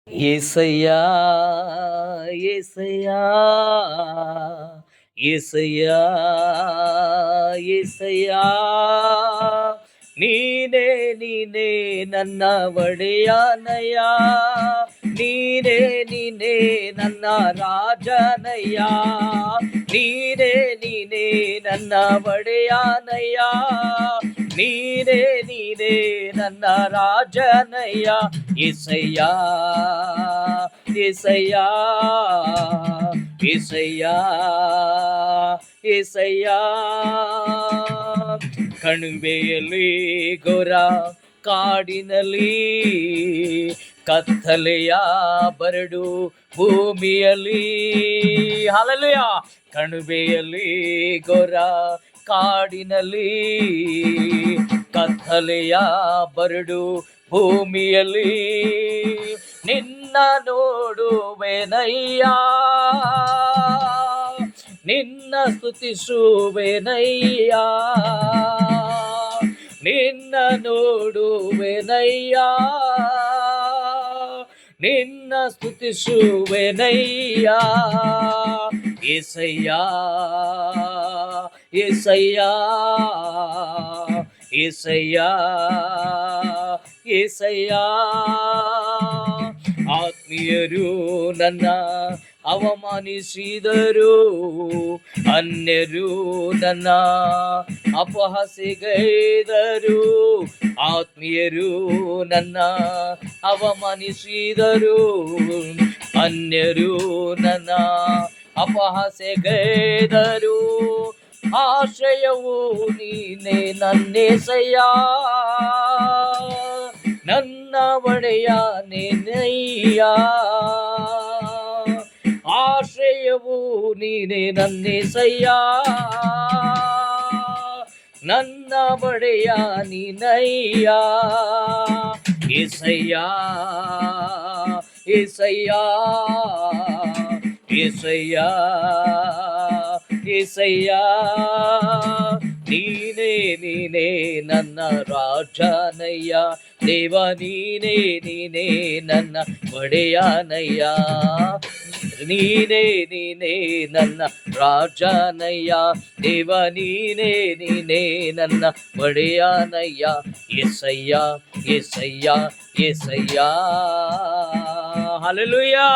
యేసయ్యా యేసయ్యా యేసయ్యా యేసయ్యా ನೀನೇ ನೀನೇ ನನ್ನ ಒಡೆಯನಯ್ಯ, ನೀನೇ ನೀನೇ ನನ್ನ ರಾಜನಯ್ಯ, ನೀನೇ ನೀನೇ ನನ್ನ ಒಡೆಯನಯ್ಯ, ನೀನೇ ನೀನೇ ನನ್ನ ರಾಜನಯ್ಯ. యేసయ్య యేసయ్య యేసయ్య యేసయ్ಯ ಕಣಿವೆಯಲ್ಲಿ ಘೋರ ಕಾಡಿನಲ್ಲಿ ಕತ್ತಲೆಯ ಬರಡು ಭೂಮಿಯಲ್ಲಿ, ಹಲ್ಲೆಲೂಯ. ಕಣಿವೆಯಲ್ಲಿ ಘೋರ ಕಾಡಿನಲ್ಲಿ ಕತ್ತಲೆಯ ಬರಡು ಭೂಮಿಯಲ್ಲಿ ನಿನ್ನ ನೋಡುವೆನಯ್ಯ, ನಿನ್ನ ಸ್ತುತಿಸುವೆನಯ್ಯ, ನಿನ್ನ ನೋಡುವೆನಯ್ಯ, ನಿನ್ನ ಸ್ತುತಿಸುವೆನಯ್ಯ. యేసయ్య యేసయ్య యేసయ్య యేసయ్ಯ ಆತ್ಮೀಯರು ನನ್ನ ಅವಮಾನಿಸಿದರು, ಅನ್ಯರು ನನ್ನ ಅಪಹಾಸ್ಯಗೈದರು. ಆತ್ಮೀಯರು ನನ್ನ ಅವಮಾನಿಸಿದರು, ಅನ್ಯರು ನನ್ನ ಅಪಹಾಸ್ಯಗೈದರು. ಆಶ್ರಯವು ನೀನೇ ನನ್ನೇಸಯ್ಯ, ನನ್ನ ಒಡೆಯ ನೀನಯ್ಯ. ಆಶ್ರಯವು ನೀನೇ ನನ್ನೇಸಯ್ಯ, ನನ್ನ ಒಡೆಯ ನೀನಯ್ಯ. యేసయ్య యేసయ్య యేసయ్య యేసయ్య ನೀನೇ ನೀನೇ ನನ್ನ ರಾಜನಯ್ಯ, ದೇವ ನೀನೇ ನೀನೇ ನನ್ನ ಒಡೆಯನಯ್ಯ, ನೀನೇ ನೀನೇ ನನ್ನ ರಾಜನಯ್ಯ, ದೇವ ನೀನೇ ನೀನೇ ನನ್ನ ಒಡೆಯನಯ್ಯ. యేసయ్య యేసయ్య యేసయ్య, ಹಲ್ಲೆಲೂಯಾ.